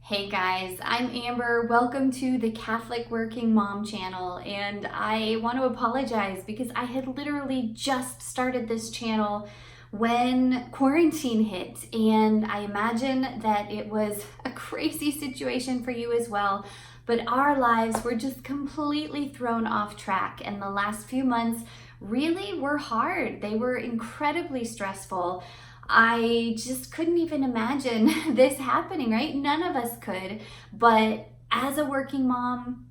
Hey guys, I'm Amber. Welcome to the Catholic Working Mom channel, and I want to apologize because I had literally just started this channel when quarantine hit, and I imagine that it was a crazy situation for you as well, but our lives were just completely thrown off track, and the last few months really were hard. They were incredibly stressful. I just couldn't even imagine this happening, right? None of us could. But as a working mom,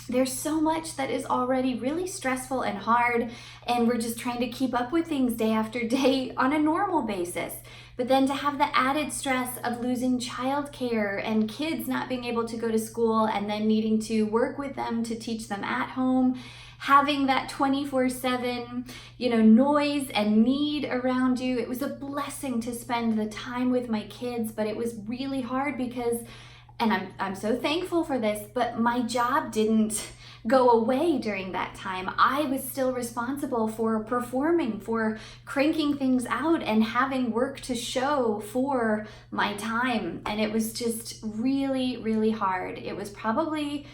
there's so much that is already really stressful and hard, and we're just trying to keep up with things day after day on a normal basis. But then to have the added stress of losing childcare and kids not being able to go to school and then needing to work with them to teach them at home, having that 24/7, noise and need around you. It was a blessing to spend the time with my kids, but it was really hard because, and I'm so thankful for this, but my job didn't go away during that time. I was still responsible for performing, for cranking things out and having work to show for my time. And it was just really, really hard. It was probably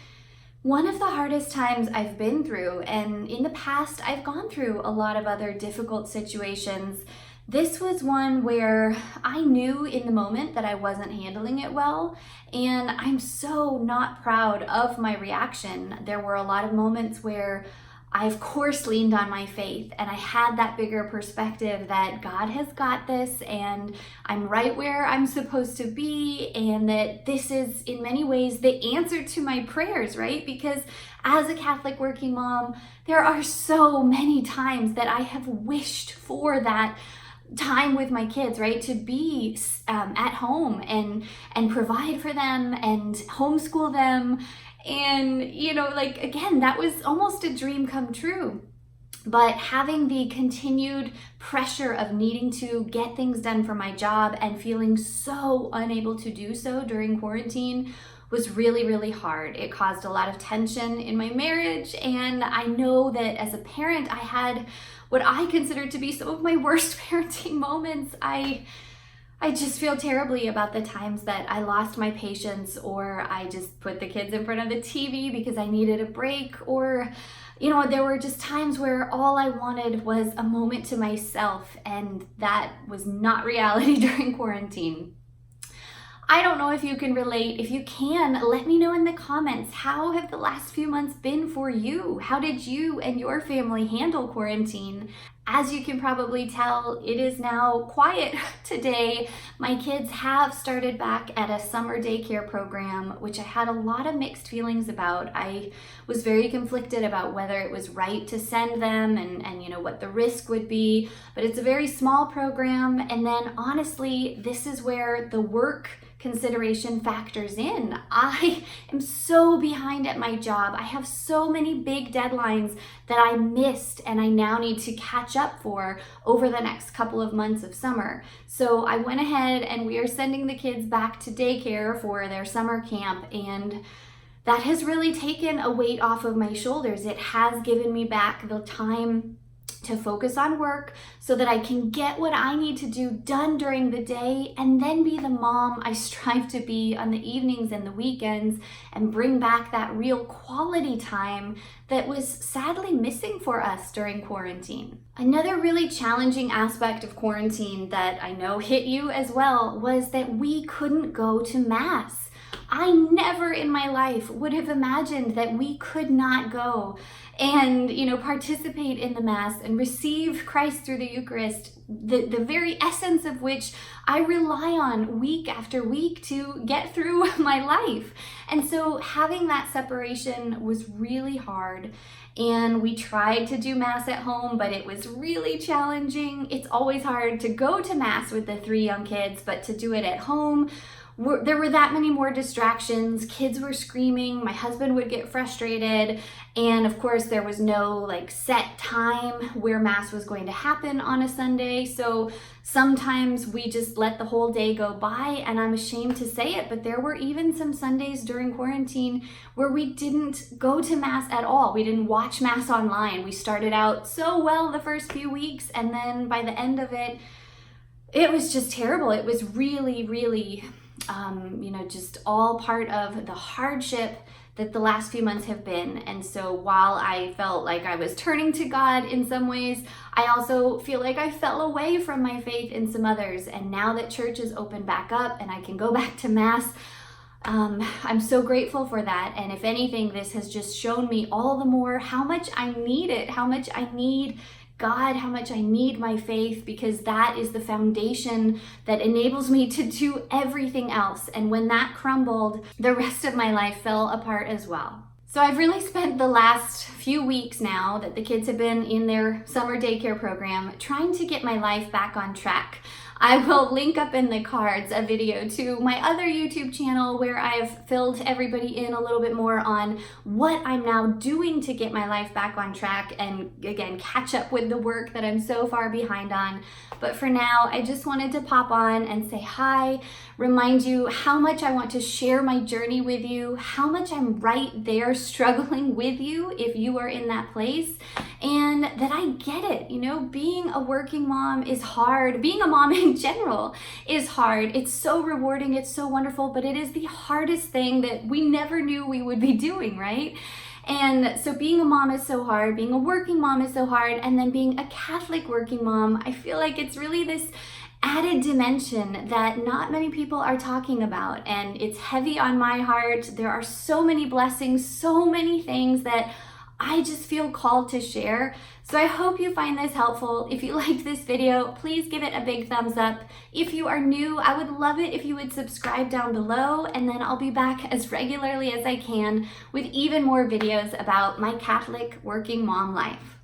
one of the hardest times I've been through, and in the past I've gone through a lot of other difficult situations. This was one where I knew in the moment that I wasn't handling it well, and I'm so not proud of my reaction. There were a lot of moments where I, of course, leaned on my faith, and I had that bigger perspective that God has got this, and I'm right where I'm supposed to be, and that this is in many ways the answer to my prayers, right? Because as a Catholic working mom, there are so many times that I have wished for that time with my kids, right? To be at home and provide for them and homeschool them. And, again, that was almost a dream come true. But having the continued pressure of needing to get things done for my job and feeling so unable to do so during quarantine was really, really hard. It caused a lot of tension in my marriage. And I know that as a parent, I had what I consider to be some of my worst parenting moments. I just feel terribly about the times that I lost my patience, or I just put the kids in front of the TV because I needed a break, or, there were just times where all I wanted was a moment to myself, and that was not reality during quarantine. I don't know if you can relate. If you can, let me know in the comments. How have the last few months been for you? How did you and your family handle quarantine? As you can probably tell, it is now quiet today. My kids have started back at a summer daycare program, which I had a lot of mixed feelings about. I was very conflicted about whether it was right to send them and what the risk would be, but it's a very small program. And then honestly, this is where the work consideration factors in. I am so behind at my job. I have so many big deadlines that I missed and I now need to catch up for over the next couple of months of summer. So I went ahead and we are sending the kids back to daycare for their summer camp, and that has really taken a weight off of my shoulders. It has given me back the time to focus on work so that I can get what I need to do done during the day and then be the mom I strive to be on the evenings and the weekends, and bring back that real quality time that was sadly missing for us during quarantine. Another really challenging aspect of quarantine that I know hit you as well was that we couldn't go to Mass. I never in my life would have imagined that we could not go and, participate in the Mass and receive Christ through the Eucharist, the very essence of which I rely on week after week to get through my life. And so having that separation was really hard. And we tried to do Mass at home, but it was really challenging. It's always hard to go to Mass with the 3 young kids, but to do it at home, there were that many more distractions. Kids were screaming, my husband would get frustrated, and of course there was no set time where Mass was going to happen on a Sunday. So sometimes we just let the whole day go by, and I'm ashamed to say it, but there were even some Sundays during quarantine where we didn't go to Mass at all. We didn't watch Mass online. We started out so well the first few weeks, and then by the end of it, it was just terrible. It was really, really just all part of the hardship that the last few months have been. And so while I felt like I was turning to God in some ways, I also feel like I fell away from my faith in some others. And now that church is opened back up and I can go back to Mass, I'm so grateful for that. And if anything, this has just shown me all the more how much I need it, how much I need God, how much I need my faith, because that is the foundation that enables me to do everything else. And when that crumbled, the rest of my life fell apart as well. So I've really spent the last few weeks now that the kids have been in their summer daycare program trying to get my life back on track. I will link up in the cards a video to my other YouTube channel where I've filled everybody in a little bit more on what I'm now doing to get my life back on track and again catch up with the work that I'm so far behind on. But for now, I just wanted to pop on and say hi, remind you how much I want to share my journey with you, how much I'm right there struggling with you if you are in that place, and that I get it. Being a working mom is hard. Being a mom in general is hard. It's so rewarding, it's so wonderful, but it is the hardest thing that we never knew we would be doing, right? And so being a mom is so hard, being a working mom is so hard, and then being a Catholic working mom, I feel like it's really this added dimension that not many people are talking about, and it's heavy on my heart. There are so many blessings, so many things that I just feel called to share. So I hope you find this helpful. If you liked this video, please give it a big thumbs up. If you are new, I would love it if you would subscribe down below, and then I'll be back as regularly as I can with even more videos about my Catholic working mom life.